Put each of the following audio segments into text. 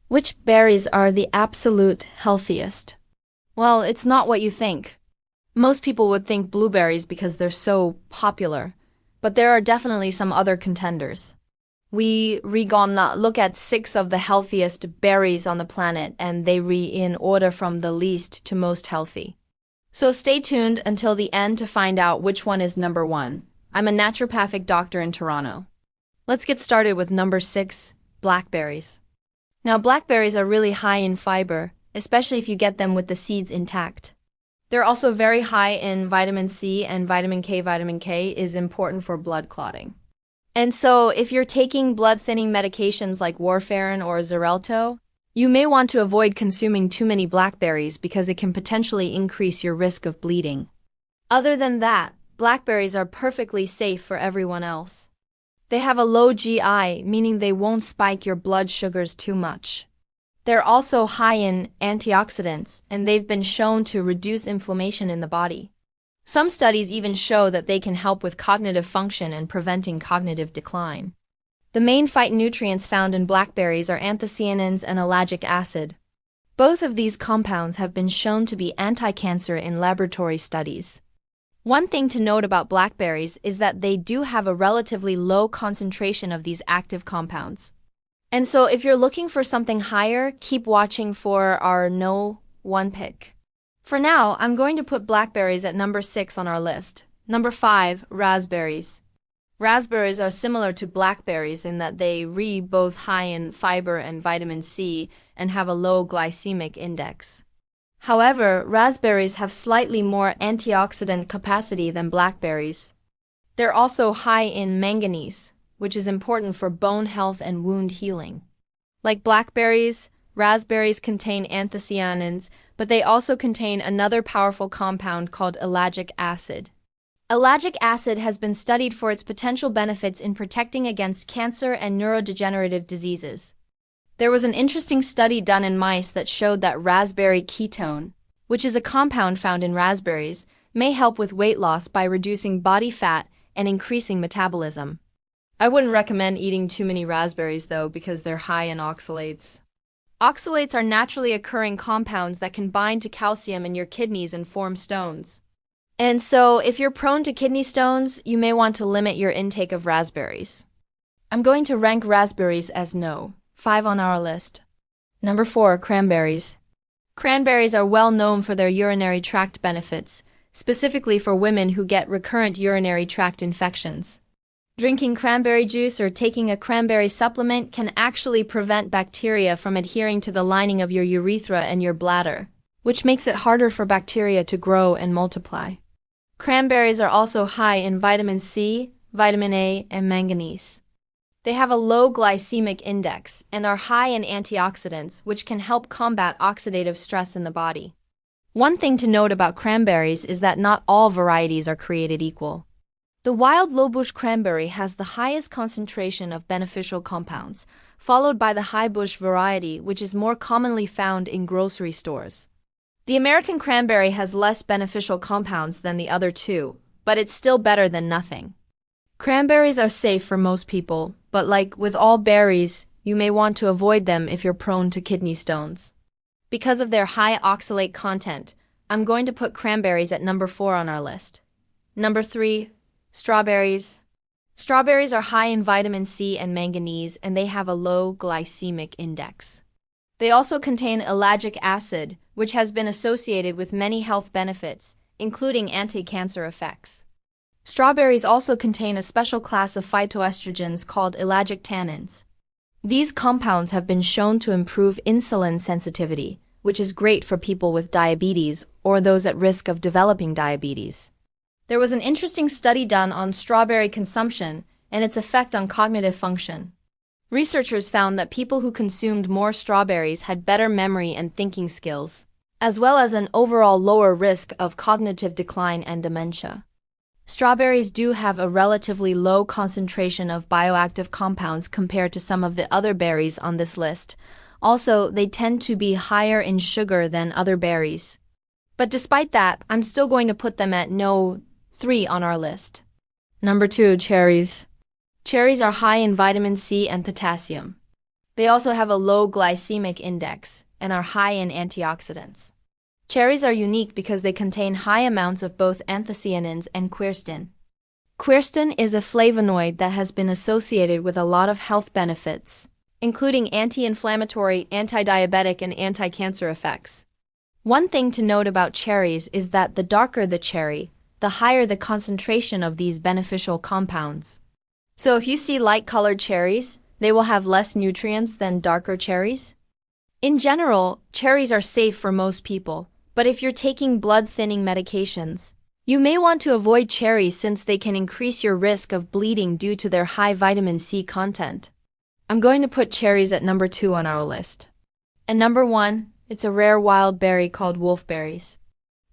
Which berries are the absolute healthiest? Well, it's not what you think. Most people would think blueberries because they're so popular, but there are definitely some other contenders. We gonna look at six of the healthiest berries on the planet, and they in order from the least to most healthy. So stay tuned until the end to find out which one is number one. I'm a naturopathic doctor in Toronto. Let's get started with number 6, blackberries. Now, blackberries are really high in fiber, especially if you get them with the seeds intact. They're also very high in vitamin C and vitamin K. Vitamin K is important for blood clotting. And so, if you're taking blood-thinning medications like warfarin or Xarelto, you may want to avoid consuming too many blackberries because it can potentially increase your risk of bleeding. Other than that, blackberries are perfectly safe for everyone else. They have a low GI, meaning they won't spike your blood sugars too much. They're also high in antioxidants, and they've been shown to reduce inflammation in the body. Some studies even show that they can help with cognitive function and preventing cognitive decline. The main phytonutrients found in blackberries are anthocyanins and elagic acid. Both of these compounds have been shown to be anti-cancer in laboratory studies. One thing to note about blackberries is that they do have a relatively low concentration of these active compounds. And so if you're looking for something higher, keep watching for our no one pick. For now, I'm going to put blackberries at number 6 on our list. Number 5, raspberries. Raspberries are similar to blackberries in that they both high in fiber and vitamin C and have a low glycemic index. However, raspberries have slightly more antioxidant capacity than blackberries. They're also high in manganese, which is important for bone health and wound healing. Like blackberries, raspberries contain anthocyanins, but they also contain another powerful compound called elagic acid. Elagic acid has been studied for its potential benefits in protecting against cancer and neurodegenerative diseases. There was an interesting study done in mice that showed that raspberry ketone, which is a compound found in raspberries, may help with weight loss by reducing body fat and increasing metabolism. I wouldn't recommend eating too many raspberries though because they're high in oxalates. Oxalates are naturally occurring compounds that can bind to calcium in your kidneys and form stones. And so, if you're prone to kidney stones, you may want to limit your intake of raspberries. I'm going to rank raspberries as no. 5 on our list. Number 4, cranberries. Cranberries are well known for their urinary tract benefits, specifically for women who get recurrent urinary tract infections. Drinking cranberry juice or taking a cranberry supplement can actually prevent bacteria from adhering to the lining of your urethra and your bladder, which makes it harder for bacteria to grow and multiply. Cranberries are also high in vitamin C, vitamin A, and manganese. They have a low glycemic index and are high in antioxidants, which can help combat oxidative stress in the body. One thing to note about cranberries is that not all varieties are created equal. The wild lowbush cranberry has the highest concentration of beneficial compounds, followed by the highbush variety, which is more commonly found in grocery stores. The American cranberry has less beneficial compounds than the other two, but it's still better than nothing. Cranberries are safe for most people, but like with all berries, you may want to avoid them if you're prone to kidney stones. Because of their high oxalate content, I'm going to put cranberries at number 4 on our list. Number 3, strawberries. Strawberries are high in vitamin C and manganese, and they have a low glycemic index. They also contain elagic acid, which has been associated with many health benefits, including anti-cancer effects. Strawberries also contain a special class of phytoestrogens called elagic tannins. These compounds have been shown to improve insulin sensitivity, which is great for people with diabetes or those at risk of developing diabetes. There was an interesting study done on strawberry consumption and its effect on cognitive function. Researchers found that people who consumed more strawberries had better memory and thinking skills, as well as an overall lower risk of cognitive decline and dementia. Strawberries do have a relatively low concentration of bioactive compounds compared to some of the other berries on this list. Also, they tend to be higher in sugar than other berries. But despite that, I'm still going to put them at no 3 on our list. Number 2, cherries. Cherries are high in vitamin C and potassium. They also have a low glycemic index and are high in antioxidants. Cherries are unique because they contain high amounts of both anthocyanins and quercetin. Quercetin is a flavonoid that has been associated with a lot of health benefits, including anti-inflammatory, anti-diabetic, and anti-cancer effects. One thing to note about cherries is that the darker the cherry, the higher the concentration of these beneficial compounds. So if you see light-colored cherries, they will have less nutrients than darker cherries. In general, cherries are safe for most people, but if you're taking blood-thinning medications, you may want to avoid cherries since they can increase your risk of bleeding due to their high vitamin C content. I'm going to put cherries at number 2 on our list. And number 1, it's a rare wild berry called wolfberries.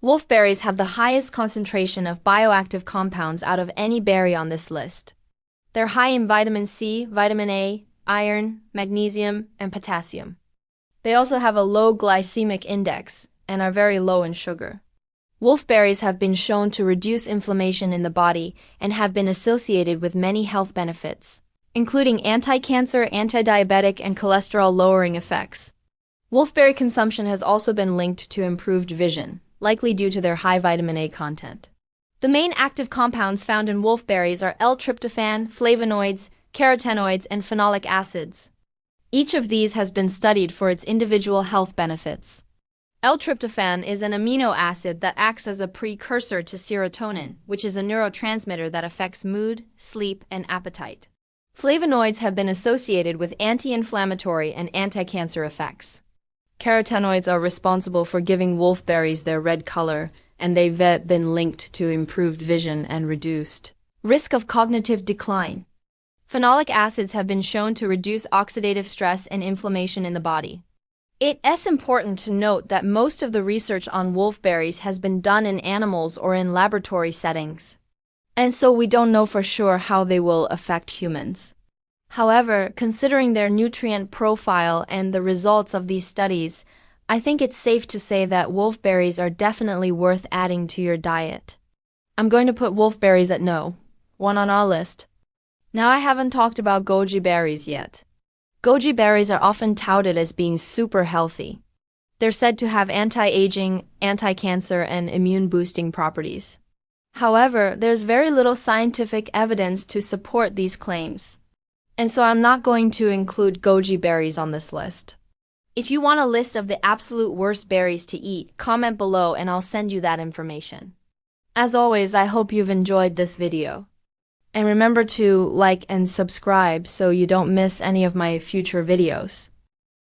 Wolfberries have the highest concentration of bioactive compounds out of any berry on this list. They're high in vitamin C, vitamin A, iron, magnesium, and potassium. They also have a low glycemic index and are very low in sugar. Wolfberries have been shown to reduce inflammation in the body and have been associated with many health benefits, including anti-cancer, anti-diabetic, and cholesterol-lowering effects. Wolfberry consumption has also been linked to improved vision, likely due to their high vitamin A content. The main active compounds found in wolfberries are L-tryptophan, flavonoids, carotenoids, and phenolic acids. Each of these has been studied for its individual health benefits. L-tryptophan is an amino acid that acts as a precursor to serotonin, which is a neurotransmitter that affects mood, sleep, and appetite. Flavonoids have been associated with anti-inflammatory and anti-cancer effects. Carotenoids are responsible for giving wolfberries their red color, and they've been linked to improved vision and reduced risk of cognitive decline. Phenolic acids have been shown to reduce oxidative stress and inflammation in the body. It's important to note that most of the research on wolfberries has been done in animals or in laboratory settings, and so we don't know for sure how they will affect humans. However, considering their nutrient profile and the results of these studies, I think it's safe to say that wolfberries are definitely worth adding to your diet. I'm going to put wolfberries at no. 1 on our list. Now I haven't talked about goji berries yet. Goji berries are often touted as being super healthy. They're said to have anti-aging, anti-cancer, and immune-boosting properties. However, there's very little scientific evidence to support these claims, and so I'm not going to include goji berries on this list. If you want a list of the absolute worst berries to eat, comment below and I'll send you that information. As always, I hope you've enjoyed this video. And remember to like and subscribe so you don't miss any of my future videos.